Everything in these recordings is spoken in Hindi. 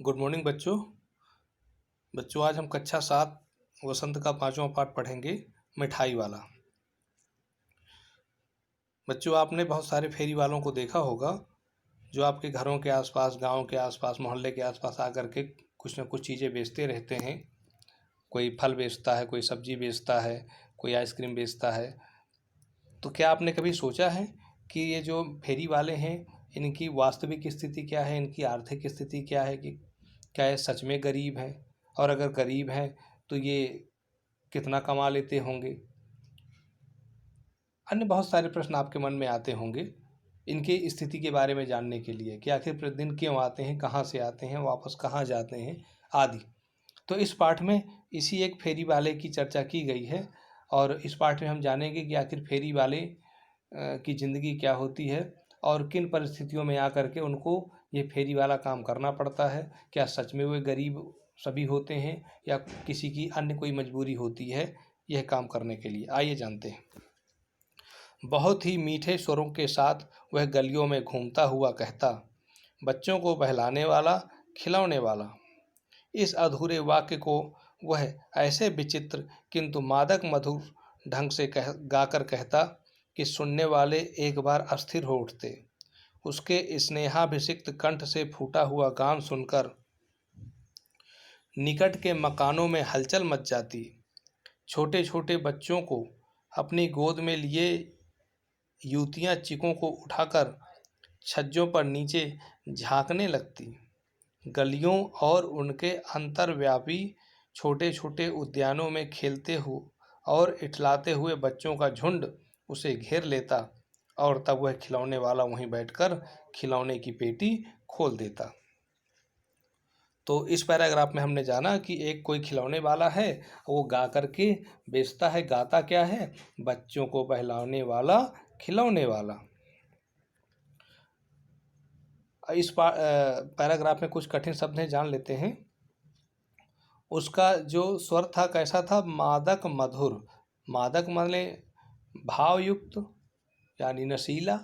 गुड मॉर्निंग बच्चों। आज हम कक्षा 7 वसंत का 5वां पाठ पढ़ेंगे, मिठाई वाला। बच्चों, आपने बहुत सारे फेरी वालों को देखा होगा जो आपके घरों के आसपास, गांव के आसपास, मोहल्ले के आसपास आकर के कुछ न कुछ चीज़ें बेचते रहते हैं। कोई फल बेचता है, कोई सब्जी बेचता है, कोई आइसक्रीम बेचता है। तो क्या आपने कभी सोचा है कि ये जो फेरी वाले हैं, इनकी वास्तविक स्थिति क्या है, इनकी आर्थिक स्थिति क्या है, कि क्या ये सच में गरीब हैं? और अगर गरीब हैं तो ये कितना कमा लेते होंगे? अन्य बहुत सारे प्रश्न आपके मन में आते होंगे इनकी स्थिति के बारे में जानने के लिए, कि आखिर प्रतिदिन क्यों आते हैं, कहाँ से आते हैं, वापस कहाँ जाते हैं, आदि। तो इस पाठ में इसी एक फेरी वाले की चर्चा की गई है, और इस पाठ में हम जानेंगे कि आखिर फेरी वाले की ज़िंदगी क्या होती है और किन परिस्थितियों में आकर के उनको ये फेरी वाला काम करना पड़ता है। क्या सच में वे गरीब सभी होते हैं या किसी की अन्य कोई मजबूरी होती है यह काम करने के लिए? आइए जानते हैं। बहुत ही मीठे स्वरों के साथ वह गलियों में घूमता हुआ कहता, बच्चों को बहलाने वाला, खिलौने वाला। इस अधूरे वाक्य को वह ऐसे विचित्र किंतु मादक मधुर ढंग से गाकर कहता कि सुनने वाले एक बार अस्थिर हो उठते। उसके स्नेहाभिषिक्त कंठ से फूटा हुआ गान सुनकर निकट के मकानों में हलचल मच जाती। छोटे छोटे बच्चों को अपनी गोद में लिए युवतियां चिकों को उठाकर छज्जों पर नीचे झांकने लगती। गलियों और उनके अंतर्व्यापी छोटे छोटे उद्यानों में खेलते हुए और इठलाते हुए बच्चों का झुंड उसे घेर लेता, और तब वह खिलौने वाला वहीं बैठकर खिलौने की पेटी खोल देता। तो इस पैराग्राफ में हमने जाना कि एक कोई खिलौने वाला है, वो गा करके बेचता है। गाता क्या है? बच्चों को बहलाने वाला, खिलौने वाला। इस पैराग्राफ में कुछ कठिन शब्द हैं, जान लेते हैं। उसका जो स्वर था कैसा था? मादक मधुर। मादक माने भावयुक्त यानी नशीला,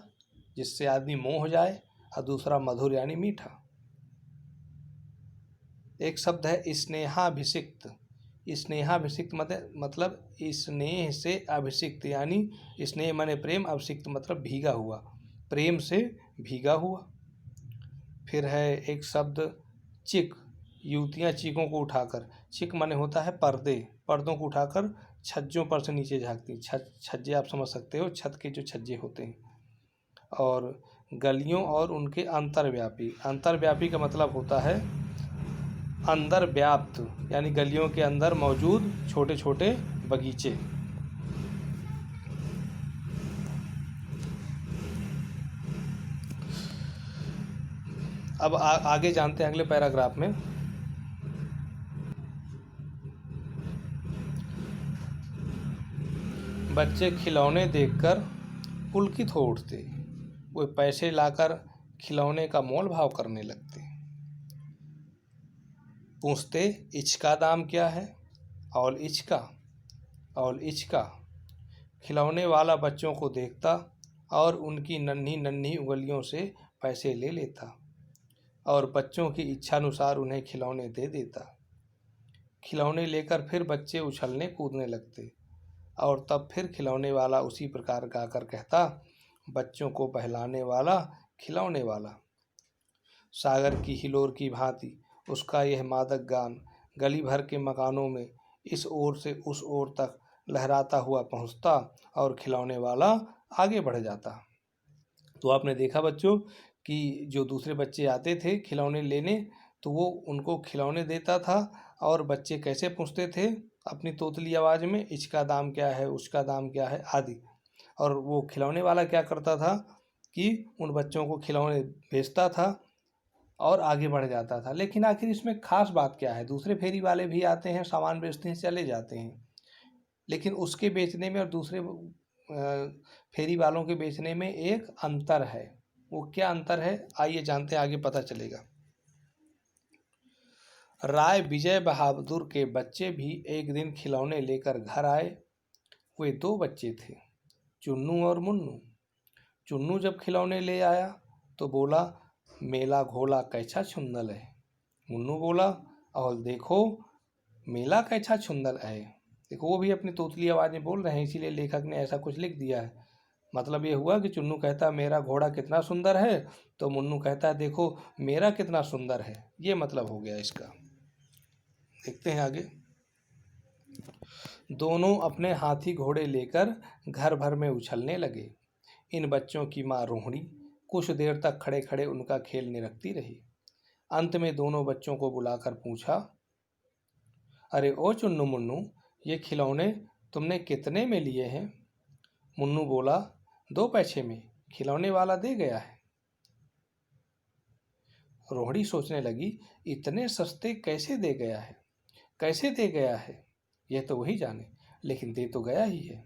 जिससे आदमी मोह हो जाए, और दूसरा मधुर यानी मीठा। एक शब्द है स्नेहाभिषिक्त। स्नेहाभिषिक्त मतलब स्नेह से अभिषिक्त, यानी स्नेह माने प्रेम, अभिषिक्त मतलब भीगा हुआ, प्रेम से भीगा हुआ। फिर है एक शब्द चिक। युवतियाँ चिकों को उठाकर, चिक माने होता है पर्दे, पर्दों को उठाकर छज्जों पर से नीचे झाँकती। छज्जे आप समझ सकते हो, छत के जो छज्जे होते हैं। और गलियों और उनके अंतर्व्यापी। अंतर्व्यापी का मतलब होता है अंदर व्याप्त, यानी गलियों के अंदर मौजूद छोटे छोटे बगीचे। अब आगे जानते हैं अगले पैराग्राफ में। बच्चे खिलौने देखकर पुलकित हो उठते। वे पैसे लाकर खिलौने का मोल भाव करने लगते। पूछते, इचका दाम क्या है? और इचका। खिलौने वाला बच्चों को देखता और उनकी नन्ही नन्ही उंगलियों से पैसे ले लेता, और बच्चों की इच्छानुसार उन्हें खिलौने दे देता। खिलौने लेकर फिर बच्चे उछलने कूदने लगते, और तब फिर खिलौने वाला उसी प्रकार गाकर कहता, बच्चों को बहलाने वाला, खिलौने वाला। सागर की हिलोर की भांति उसका यह मादक गान गली भर के मकानों में इस ओर से उस ओर तक लहराता हुआ पहुंचता, और खिलौने वाला आगे बढ़ जाता। तो आपने देखा बच्चों कि जो दूसरे बच्चे आते थे खिलौने लेने, तो वो उनको खिलौने देता था, और बच्चे कैसे पूछते थे अपनी तोतली आवाज़ में, इसका दाम क्या है, उसका दाम क्या है, आदि। और वो खिलौने वाला क्या करता था कि उन बच्चों को खिलौने बेचता था और आगे बढ़ जाता था। लेकिन आखिर इसमें खास बात क्या है? दूसरे फेरी वाले भी आते हैं, सामान बेचते हैं, चले जाते हैं, लेकिन उसके बेचने में और दूसरे फेरी वालों के बेचने में एक अंतर है। वो क्या अंतर है? आइए जानते हैं, आगे पता चलेगा। राय विजय बहादुर के बच्चे भी एक दिन खिलौने लेकर घर आए। वे 2 बच्चे थे, चुन्नू और मुन्नू। चुन्नू जब खिलौने ले आया तो बोला, मेला घोला कैसा सुंदर है। मुन्नू बोला, और देखो मेला कैसा सुंदर है। देखो वो भी अपनी तोतली आवाज़ में बोल रहे हैं, इसीलिए लेखक ने ऐसा कुछ लिख दिया है। मतलब ये हुआ कि चुन्नू कहता है मेरा घोड़ा कितना सुंदर है, तो मुन्नू कहता है देखो मेरा कितना सुंदर है। ये मतलब हो गया इसका। देखते हैं आगे। दोनों अपने हाथी घोड़े लेकर घर भर में उछलने लगे। इन बच्चों की माँ रोहिणी कुछ देर तक खड़े खड़े उनका खेल निरखती रही। अंत में दोनों बच्चों को बुलाकर पूछा, अरे ओ चुन्नू मुन्नू, ये खिलौने तुमने कितने में लिए हैं? मुन्नू बोला, 2 पैसे में, खिलौने वाला दे गया है। रोहिणी सोचने लगी, इतने सस्ते कैसे दे गया है, कैसे दे गया है, यह तो वही जाने, लेकिन दे तो गया ही है,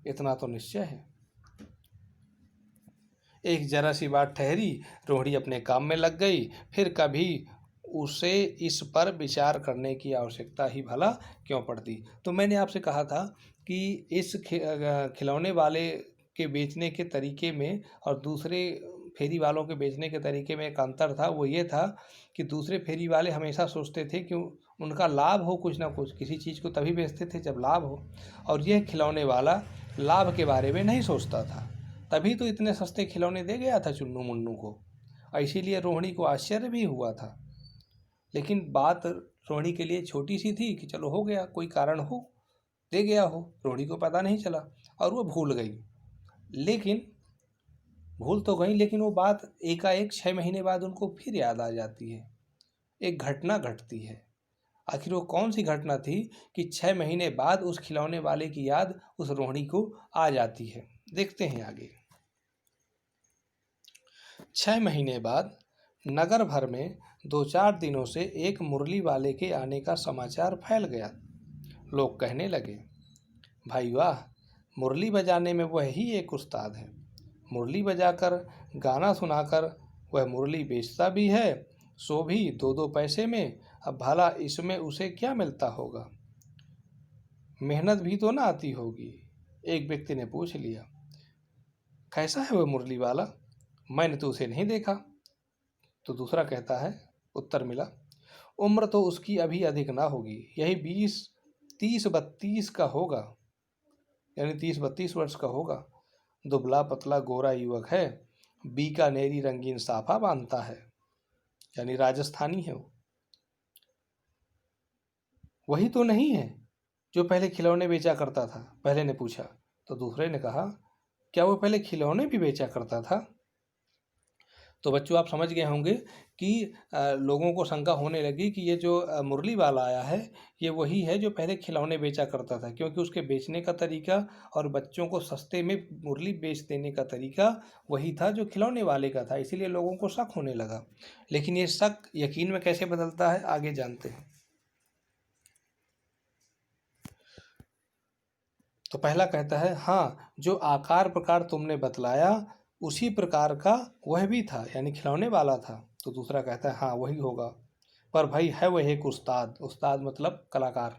इतना तो निश्चय है। एक जरा सी बात ठहरी, रोहिणी अपने काम में लग गई। फिर कभी उसे इस पर विचार करने की आवश्यकता ही भला क्यों पड़ती। तो मैंने आपसे कहा था कि इस खिलौने वाले के बेचने के तरीके में और दूसरे फेरी वालों के बेचने के तरीके में एक अंतर था। वो ये था कि दूसरे फेरी वाले हमेशा सोचते थे कि उनका लाभ हो, कुछ ना कुछ, किसी चीज़ को तभी बेचते थे जब लाभ हो, और यह खिलौने वाला लाभ के बारे में नहीं सोचता था। तभी तो इतने सस्ते खिलौने दे गया था चुन्नू मुन्नू को, और इसीलिए रोहिणी को आश्चर्य भी हुआ था। लेकिन बात रोहिणी के लिए छोटी सी थी कि चलो हो गया, कोई कारण हो दे गया हो, रोहिणी को पता नहीं चला और वो भूल गई। लेकिन भूल तो गई, लेकिन वो बात एकाएक 6 महीने बाद उनको फिर याद आ जाती है। एक घटना घटती है। आखिर वो कौन सी घटना थी कि 6 महीने बाद उस खिलौने वाले की याद उस रोहिणी को आ जाती है। देखते हैं आगे। 6 महीने बाद नगर भर में 2-4 दिनों से एक मुरली वाले के आने का समाचार फैल गया। लोग कहने लगे, भाई वाह, मुरली बजाने में वह ही एक उस्ताद है। मुरली बजाकर गाना सुनाकर वह मुरली बेचता भी है, सो भी 2-2 पैसे में। अब भला इसमें उसे क्या मिलता होगा, मेहनत भी तो ना आती होगी। एक व्यक्ति ने पूछ लिया, कैसा है वह मुरली वाला, मैंने तो उसे नहीं देखा। तो दूसरा कहता है, उत्तर मिला, उम्र तो उसकी अभी अधिक ना होगी, यही 20-30-32 का होगा, यानी 30-32 वर्ष का होगा। दुबला पतला गोरा युवक है, बीकानेरी रंगीन साफा बांधता है, यानी राजस्थानी है वो। वही तो नहीं है जो पहले खिलौने बेचा करता था, पहले ने पूछा। तो दूसरे ने कहा, क्या वो पहले खिलौने भी बेचा करता था? तो बच्चों आप समझ गए होंगे कि लोगों को शंका होने लगी कि ये जो मुरली वाला आया है ये वही है जो पहले खिलौने बेचा करता था, क्योंकि उसके बेचने का तरीका और बच्चों को सस्ते में मुरली बेच देने का तरीका वही था जो खिलौने वाले का था। इसीलिए लोगों को शक होने लगा। लेकिन ये शक यकीन में कैसे बदलता है, आगे जानते हैं। तो पहला कहता है, हाँ, जो आकार प्रकार तुमने बतलाया उसी प्रकार का वह भी था, यानी खिलौने वाला था। तो दूसरा कहता है, हाँ वही होगा, पर भाई है वह एक उस्ताद, उस्ताद मतलब कलाकार।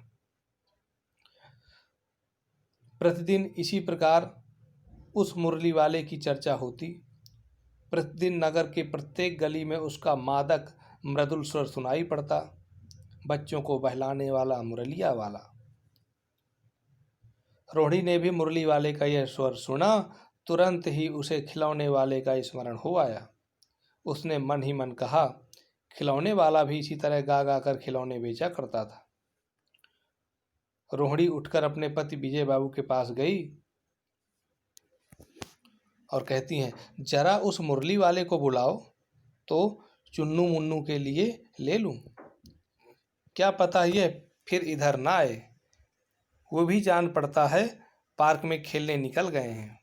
प्रतिदिन इसी प्रकार उस मुरली वाले की चर्चा होती। प्रतिदिन नगर के प्रत्येक गली में उसका मादक मृदुल स्वर सुनाई पड़ता, बच्चों को बहलाने वाला मुरलिया वाला। रोहिणी ने भी मुरली वाले का यह स्वर सुना, तुरंत ही उसे खिलौने वाले का स्मरण हो आया। उसने मन ही मन कहा, खिलौने वाला भी इसी तरह गा गा कर खिलौने बेचा करता था। रोहिणी उठकर अपने पति विजय बाबू के पास गई और कहती हैं, जरा उस मुरली वाले को बुलाओ तो चुन्नू मुन्नू के लिए ले लूं, क्या पता ये फिर इधर ना आए, वो भी जान पड़ता है पार्क में खेलने निकल गए हैं।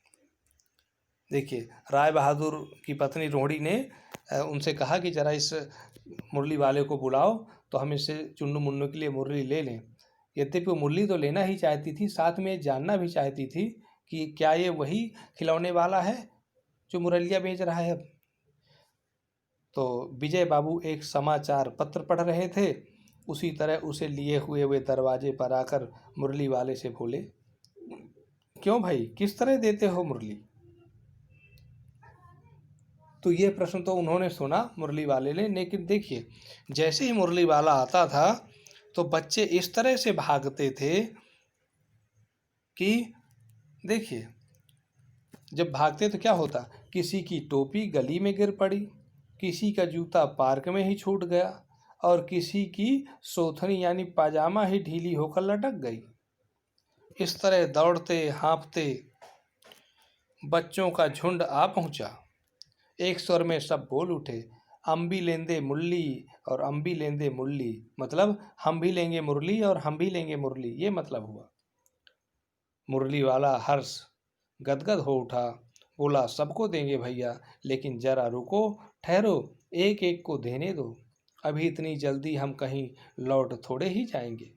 देखिए, राय बहादुर की पत्नी रोहिणी ने उनसे कहा कि जरा इस मुरली वाले को बुलाओ तो हम इससे चुन्नू मुन्नू के लिए मुरली ले लें। यद्यपि वो मुरली तो लेना ही चाहती थी, साथ में जानना भी चाहती थी कि क्या ये वही खिलौने वाला है जो मुरलिया बेच रहा है अब। तो विजय बाबू एक समाचार पत्र पढ़ रहे थे, उसी तरह उसे लिए हुए वे दरवाजे पर आकर मुरली वाले से बोले, क्यों भाई, किस तरह देते हो मुरली? तो ये प्रश्न तो उन्होंने सुना मुरली वाले ने, लेकिन देखिए जैसे ही मुरली वाला आता था तो बच्चे इस तरह से भागते थे कि देखिए जब भागते तो क्या होता, किसी की टोपी गली में गिर पड़ी, किसी का जूता पार्क में ही छूट गया और किसी की सोथनी यानी पाजामा ही ढीली होकर लटक गई। इस तरह दौड़ते हाँफते बच्चों का झुंड आ पहुंचा। एक स्वर में सब बोल उठे, अम्बी लेंदे मुरली और अम्बी लेंदे मुरली, मतलब हम भी लेंगे मुरली और हम भी लेंगे मुरली, ये मतलब हुआ। मुरली वाला हर्ष गदगद हो उठा, बोला सबको देंगे भैया, लेकिन जरा रुको, ठहरो, एक एक को देने दो, अभी इतनी जल्दी हम कहीं लौट थोड़े ही जाएंगे,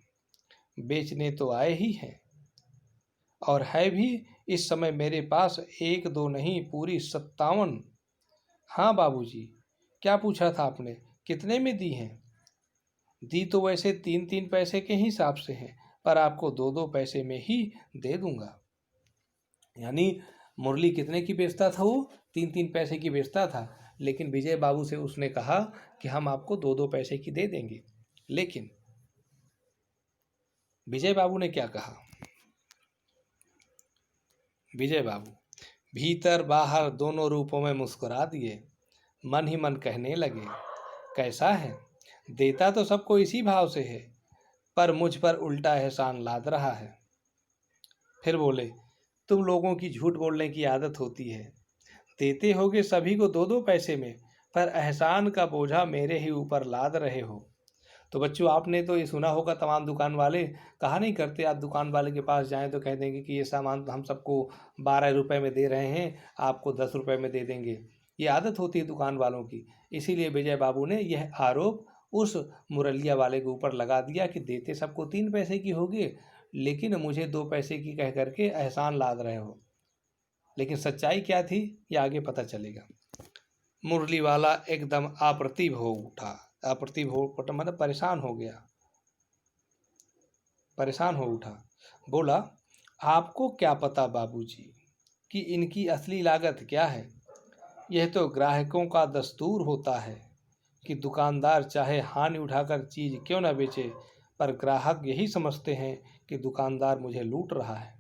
बेचने तो आए ही हैं, और है भी इस समय मेरे पास एक दो नहीं पूरी 57। हाँ बाबूजी, क्या पूछा था आपने, कितने में दी हैं? दी तो वैसे 3-3 पैसे के हिसाब से हैं, पर आपको 2-2 पैसे में ही दे दूंगा। यानी मुरली कितने की बेचता था वो? 3-3 पैसे की बेचता था, लेकिन विजय बाबू से उसने कहा कि हम आपको 2-2 पैसे की दे देंगे। लेकिन विजय बाबू ने क्या कहा? विजय बाबू भीतर बाहर दोनों रूपों में मुस्कुरा दिए, मन ही मन कहने लगे, कैसा है, देता तो सबको इसी भाव से है, पर मुझ पर उल्टा एहसान लाद रहा है। फिर बोले, तुम लोगों की झूठ बोलने की आदत होती है, देते होगे सभी को 2-2 पैसे में, पर एहसान का बोझा मेरे ही ऊपर लाद रहे हो। तो बच्चों आपने तो ये सुना होगा, तमाम दुकान वाले कहा नहीं करते, आप दुकान वाले के पास जाएं तो कह देंगे कि ये सामान हम सबको 12 रुपए में दे रहे हैं, आपको 10 रुपए में दे देंगे। ये आदत होती है दुकान वालों की। इसीलिए विजय बाबू ने यह आरोप उस मुरलिया वाले के ऊपर लगा दिया कि देते सबको 3 पैसे की होगी, लेकिन मुझे 2 पैसे की कह करके एहसान लाद रहे हो। लेकिन सच्चाई क्या थी ये आगे पता चलेगा। मुरली वाला एकदम अप्रतिभ हो उठा, अप्रतिभ हो उठा मतलब परेशान हो गया, परेशान हो उठा। बोला, आपको क्या पता बाबूजी कि इनकी असली लागत क्या है? यह तो ग्राहकों का दस्तूर होता है कि दुकानदार चाहे हानि उठाकर चीज़ क्यों न बेचे, पर ग्राहक यही समझते हैं कि दुकानदार मुझे लूट रहा है।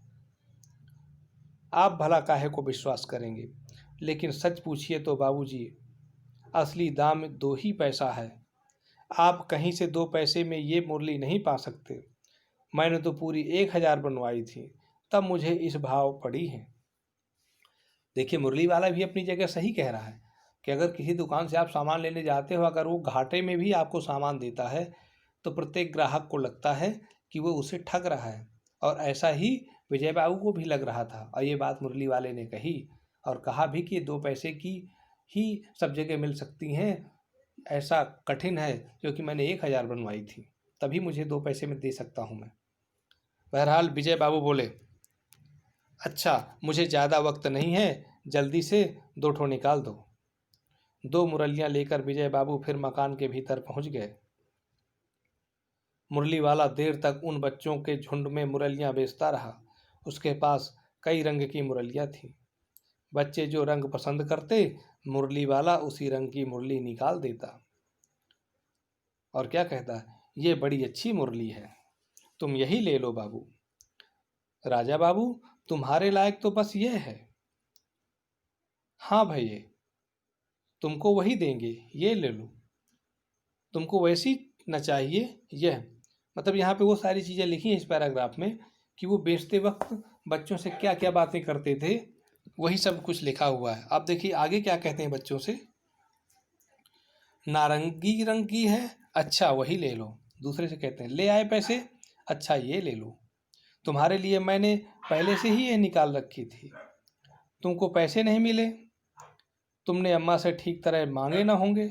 आप भला काहे को विश्वास करेंगे, लेकिन सच पूछिए तो बाबूजी, असली दाम 2 ही पैसा है। आप कहीं से 2 पैसे में ये मुरली नहीं पा सकते। मैंने तो पूरी 1000 बनवाई थी, तब मुझे इस भाव पड़ी है। देखिए मुरली वाला भी अपनी जगह सही कह रहा है कि अगर किसी दुकान से आप सामान लेने जाते हो, अगर वो घाटे में भी आपको सामान देता है तो प्रत्येक ग्राहक को लगता है कि वो उसे ठग रहा है, और ऐसा ही विजय बाबू को भी लग रहा था। और ये बात मुरली वाले ने कही और कहा भी कि 2 पैसे की ही सब जगह मिल सकती हैं, ऐसा कठिन है, क्योंकि मैंने 1000 बनवाई थी, तभी मुझे 2 पैसे में दे सकता हूँ मैं। बहरहाल विजय बाबू बोले, अच्छा मुझे ज़्यादा वक्त नहीं है, जल्दी से 2 ठो निकाल दो। 2 मुरलियाँ लेकर विजय बाबू फिर मकान के भीतर पहुंच गए। मुरली वाला देर तक उन बच्चों के झुंड में मुरलियाँ बेचता रहा। उसके पास कई रंग की मुरलियाँ थीं। बच्चे जो रंग पसंद करते, मुरली वाला उसी रंग की मुरली निकाल देता और क्या कहता, ये बड़ी अच्छी मुरली है, तुम यही ले लो बाबू। राजा बाबू, तुम्हारे लायक तो बस यह है। हाँ भैया, तुमको वही देंगे, ये ले लो। तुमको वैसी न चाहिए यह, मतलब यहाँ पे वो सारी चीज़ें लिखी हैं इस पैराग्राफ में कि वो बेचते वक्त बच्चों से क्या क्या बातें करते थे, वही सब कुछ लिखा हुआ है। अब देखिए आगे क्या कहते हैं बच्चों से, नारंगी रंग की है, अच्छा वही ले लो। दूसरे से कहते हैं, ले आए पैसे, अच्छा ये ले लो, तुम्हारे लिए मैंने पहले से ही ये निकाल रखी थी, तुमको पैसे नहीं मिले, तुमने अम्मा से ठीक तरह मांगे ना होंगे।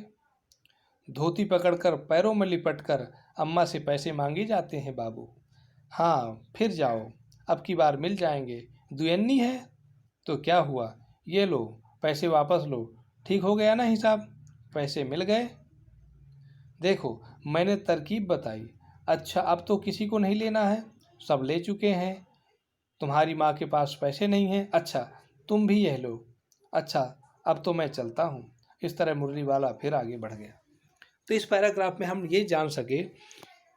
धोती पकड़कर पैरों में लिपटकर अम्मा से पैसे मांगे जाते हैं बाबू। हाँ फिर जाओ, अब की बार मिल जाएंगे। दुयन्नी है तो क्या हुआ, ये लो पैसे वापस लो, ठीक हो गया ना हिसाब, पैसे मिल गए। देखो मैंने तरकीब बताई, अच्छा अब तो किसी को नहीं लेना है, सब ले चुके हैं। तुम्हारी माँ के पास पैसे नहीं हैं, अच्छा तुम भी यह लो। अच्छा अब तो मैं चलता हूँ, इस तरह मुरली वाला फिर आगे बढ़ गया। तो इस पैराग्राफ में हम ये जान सके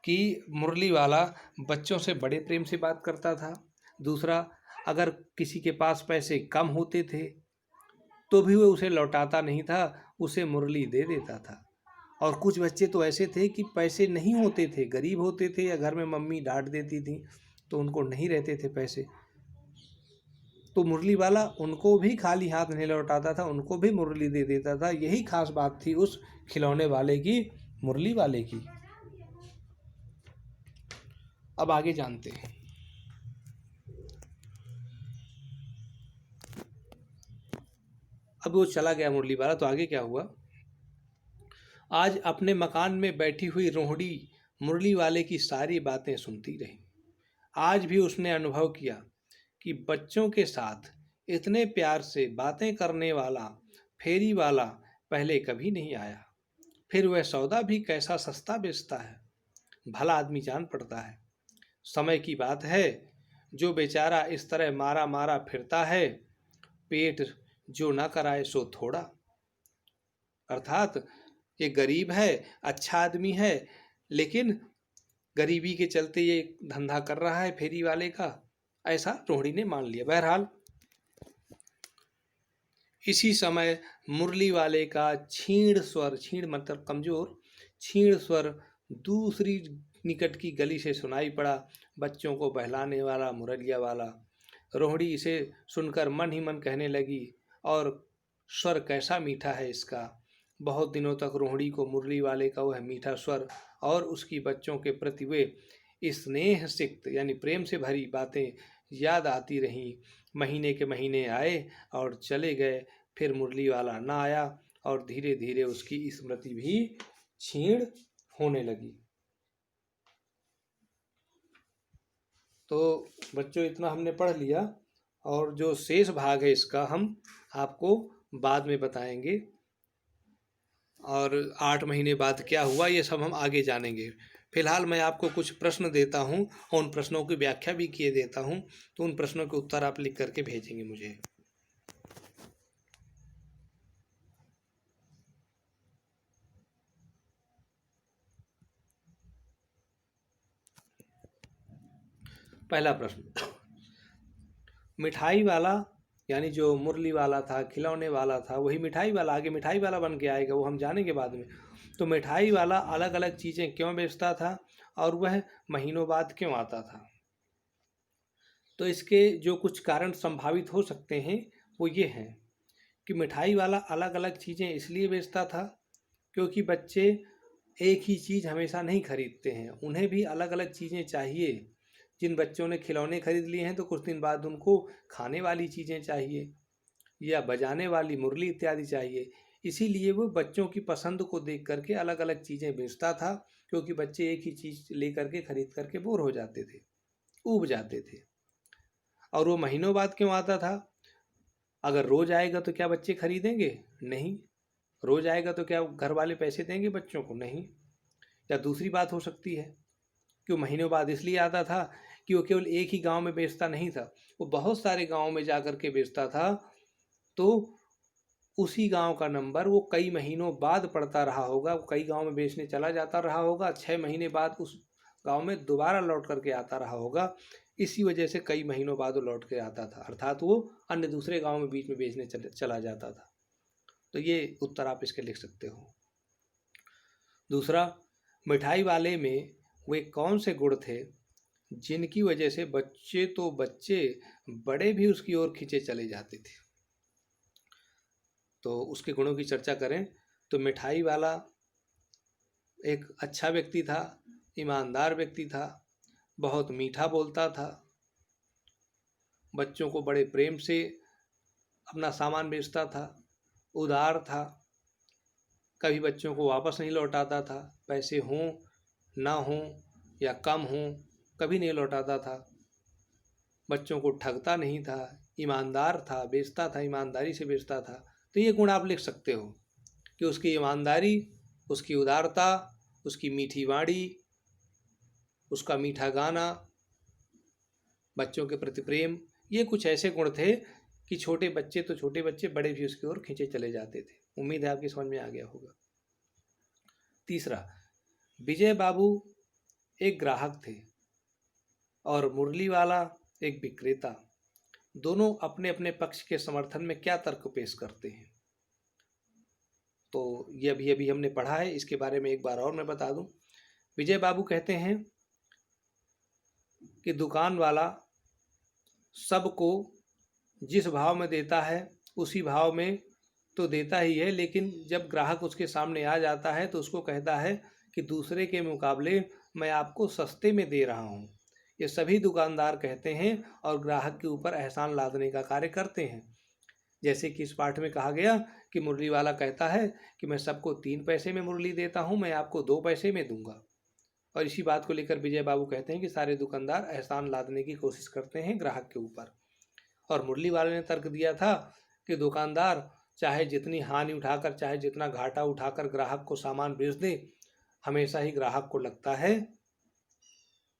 कि मुरली वाला बच्चों से बड़े प्रेम से बात करता था। दूसरा, अगर किसी के पास पैसे कम होते थे तो भी वो उसे लौटाता नहीं था, उसे मुरली दे देता था। और कुछ बच्चे तो ऐसे थे कि पैसे नहीं होते थे, गरीब होते थे, या घर में मम्मी डांट देती थी तो उनको नहीं रहते थे पैसे, तो मुरली वाला उनको भी खाली हाथ नहीं लौटाता था, उनको भी मुरली दे देता था। यही खास बात थी उस खिलौने वाले की, मुरली वाले की। अब आगे जानते हैं। अब वो चला गया मुरली वाला, तो आगे क्या हुआ। आज अपने मकान में बैठी हुई रोहड़ी मुरली वाले की सारी बातें सुनती रही। आज भी उसने अनुभव किया कि बच्चों के साथ इतने प्यार से बातें करने वाला फेरी वाला पहले कभी नहीं आया। फिर वह सौदा भी कैसा सस्ता बेचता है, भला आदमी जान पड़ता है। समय की बात है, जो बेचारा इस तरह मारा मारा फिरता है, पेट जो ना कराए सो थोड़ा। अर्थात ये गरीब है, अच्छा आदमी है, लेकिन गरीबी के चलते ये धंधा कर रहा है फेरी वाले का, ऐसा रोहिणी ने मान लिया। बहरहाल इसी समय मुरली वाले का छीण स्वर, छीण मतलब कमजोर, छीण स्वर दूसरी निकट की गली से सुनाई पड़ा। बच्चों को बहलाने वाला मुरलिया वाला। रोहिणी इसे सुनकर मन ही मन कहने लगी, और स्वर कैसा मीठा है इसका। बहुत दिनों तक रोहिणी को मुरली वाले का वह मीठा स्वर और उसकी बच्चों के प्रति वे स्नेह सिक्त यानी प्रेम से भरी बातें याद आती रहीं। महीने के महीने आए और चले गए, फिर मुरली वाला ना आया और धीरे धीरे उसकी स्मृति भी क्षीण होने लगी। तो बच्चों, इतना हमने पढ़ लिया, और जो शेष भाग है इसका हम आपको बाद में बताएंगे, और 8 महीने बाद क्या हुआ ये सब हम आगे जानेंगे। फिलहाल मैं आपको कुछ प्रश्न देता हूँ और उन प्रश्नों की व्याख्या भी किए देता हूँ, तो उन प्रश्नों के उत्तर आप लिख करके भेजेंगे मुझे। पहला प्रश्न, मिठाई वाला यानी जो मुरली वाला था, खिलौने वाला था, वही मिठाई वाला आगे मिठाई वाला बन के आएगा, वो हम जानेंगे बाद में। तो मिठाई वाला अलग अलग चीज़ें क्यों बेचता था और वह महीनों बाद क्यों आता था। तो इसके जो कुछ कारण संभावित हो सकते हैं वो ये हैं कि मिठाई वाला अलग अलग चीज़ें इसलिए बेचता था क्योंकि बच्चे एक ही चीज़ हमेशा नहीं खरीदते हैं, उन्हें भी अलग अलग चीज़ें चाहिए। जिन बच्चों ने खिलौने खरीद लिए हैं तो कुछ दिन बाद उनको खाने वाली चीज़ें चाहिए या बजाने वाली मुरली इत्यादि चाहिए। इसीलिए वो बच्चों की पसंद को देख करके अलग अलग चीज़ें बेचता था, क्योंकि बच्चे एक ही चीज़ ले करके खरीद करके बोर हो जाते थे, ऊब जाते थे। और वो महीनों बाद क्यों आता था। अगर रोज़ आएगा तो क्या बच्चे खरीदेंगे? नहीं। रोज़ आएगा तो क्या घर वाले पैसे देंगे बच्चों को? नहीं। या दूसरी बात हो सकती है कि वो महीनों बाद इसलिए आता था कि वो केवल एक ही गांव में बेचता नहीं था, वो बहुत सारे गांव में जा कर के बेचता था, तो उसी गांव का नंबर वो कई महीनों बाद पड़ता रहा होगा। वो कई गांव में बेचने चला जाता रहा होगा, 6 महीने बाद उस गांव में दोबारा लौट करके आता रहा होगा। इसी वजह से कई महीनों बाद वो लौट के आता था, अर्थात वो अन्य दूसरे गांव में बीच में बेचने चला जाता था। तो ये उत्तर आप इसके लिख सकते हो। दूसरा, मिठाई वाले में वे कौन से गुण थे जिनकी वजह से बच्चे तो बच्चे, बड़े भी उसकी ओर खींचे चले जाते थे। तो उसके गुणों की चर्चा करें तो मिठाई वाला एक अच्छा व्यक्ति था, ईमानदार व्यक्ति था, बहुत मीठा बोलता था, बच्चों को बड़े प्रेम से अपना सामान बेचता था, उदार था, कभी बच्चों को वापस नहीं लौटाता था, पैसे हों ना हों या कम हों कभी नहीं लौटाता था, बच्चों को ठगता नहीं था, ईमानदार था, बेचता था, ईमानदारी से बेचता था। तो ये गुण आप लिख सकते हो कि उसकी ईमानदारी, उसकी उदारता, उसकी मीठी वाणी, उसका मीठा गाना, बच्चों के प्रति प्रेम, ये कुछ ऐसे गुण थे कि छोटे बच्चे तो छोटे बच्चे, बड़े भी उसकी ओर खींचे चले जाते थे। उम्मीद है आपकी समझ में आ गया होगा। तीसरा, विजय बाबू एक ग्राहक थे और मुरली वाला एक विक्रेता। दोनों अपने अपने पक्ष के समर्थन में क्या तर्क पेश करते हैं? तो ये अभी अभी हमने पढ़ा है, इसके बारे में एक बार और मैं बता दूं। विजय बाबू कहते हैं कि दुकान वाला सबको जिस भाव में देता है उसी भाव में तो देता ही है, लेकिन जब ग्राहक उसके सामने आ जाता है तो उसको कहता है कि दूसरे के मुकाबले मैं आपको सस्ते में दे रहा हूँ। ये सभी दुकानदार कहते हैं और ग्राहक के ऊपर एहसान लादने का कार्य करते हैं। जैसे कि इस पाठ में कहा गया कि मुरली वाला कहता है कि मैं सबको 3 पैसे में मुरली देता हूँ, मैं आपको 2 पैसे में दूंगा। और इसी बात को लेकर विजय बाबू कहते हैं कि सारे दुकानदार एहसान लादने की कोशिश करते हैं ग्राहक के ऊपर। और मुरली वाले ने तर्क दिया था कि दुकानदार चाहे जितनी हानि उठाकर, चाहे जितना घाटा उठाकर ग्राहक को सामान बेच दे, हमेशा ही ग्राहक को लगता है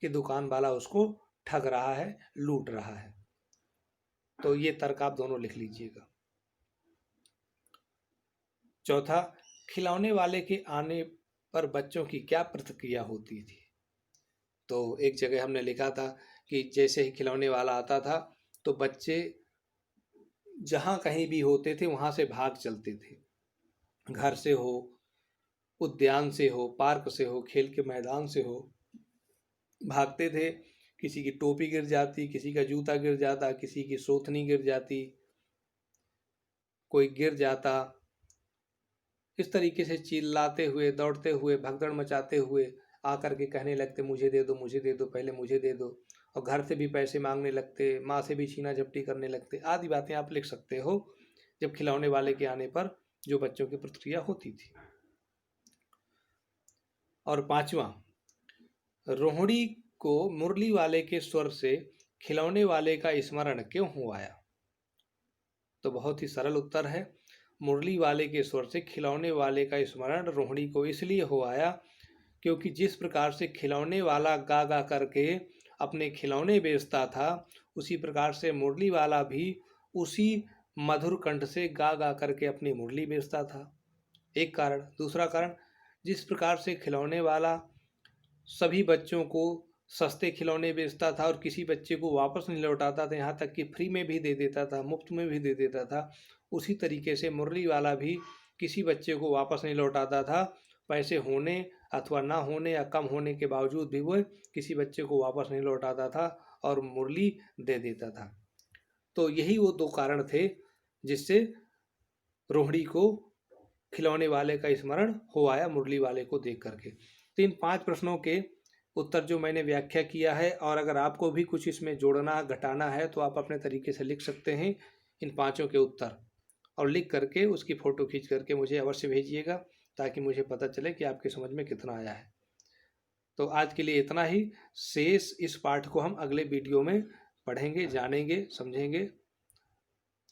कि दुकान वाला उसको ठग रहा है, लूट रहा है। तो ये तर्क आप दोनों लिख लीजिएगा। चौथा, खिलौने वाले के आने पर बच्चों की क्या प्रतिक्रिया होती थी? तो एक जगह हमने लिखा था कि जैसे ही खिलौने वाला आता था तो बच्चे जहाँ कहीं भी होते थे वहाँ से भाग चलते थे। घर से हो, उद्यान से हो, पार्क से हो, खेल के मैदान से हो, भागते थे। किसी की टोपी गिर जाती, किसी का जूता गिर जाता, किसी की सोथनी गिर जाती, कोई गिर जाता। इस तरीके से चिल्लाते हुए, दौड़ते हुए, भगदड़ मचाते हुए आकर के कहने लगते मुझे दे दो, मुझे दे दो, पहले मुझे दे दो। और घर से भी पैसे मांगने लगते, माँ से भी छीना झपटी करने लगते। आदि बातें आप लिख सकते हो जब खिलौने वाले के आने पर जो बच्चों की प्रतिक्रिया होती थी। और पांचवा, रोहिणी को मुरली वाले के स्वर से खिलौने वाले का स्मरण क्यों हो आया? तो बहुत ही सरल उत्तर है, मुरली वाले के स्वर से खिलौने वाले का स्मरण रोहिणी को इसलिए हो आया क्योंकि जिस प्रकार से खिलौने वाला गा गा करके अपने खिलौने बेचता था, उसी प्रकार से मुरली वाला भी उसी मधुर कंठ से गा गा करके अपनी मुरली बेचता था। एक कारण। दूसरा कारण, जिस प्रकार से खिलौने वाला सभी बच्चों को सस्ते खिलौने बेचता था और किसी बच्चे को वापस नहीं लौटाता था, यहाँ तक कि फ्री में भी दे देता था, मुफ्त में भी दे देता था, उसी तरीके से मुरली वाला भी किसी बच्चे को वापस नहीं लौटाता था। पैसे होने अथवा ना होने या कम होने के बावजूद भी वह किसी बच्चे को वापस नहीं लौटाता था और मुरली दे देता था। तो यही वो 2 कारण थे जिससे रोहिणी को खिलौने वाले का स्मरण हो आया मुरली वाले को देख करके। तो इन 5 प्रश्नों के उत्तर जो मैंने व्याख्या किया है, और अगर आपको भी कुछ इसमें जोड़ना घटाना है तो आप अपने तरीके से लिख सकते हैं इन 5 के उत्तर, और लिख करके उसकी फ़ोटो खींच करके मुझे अवश्य भेजिएगा ताकि मुझे पता चले कि आपकी समझ में कितना आया है। तो आज के लिए इतना ही। शेष इस पाठ को हम अगले वीडियो में पढ़ेंगे, जानेंगे, समझेंगे।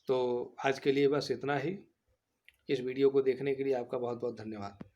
तो आज के लिए बस इतना ही। इस वीडियो को देखने के लिए आपका बहुत बहुत धन्यवाद।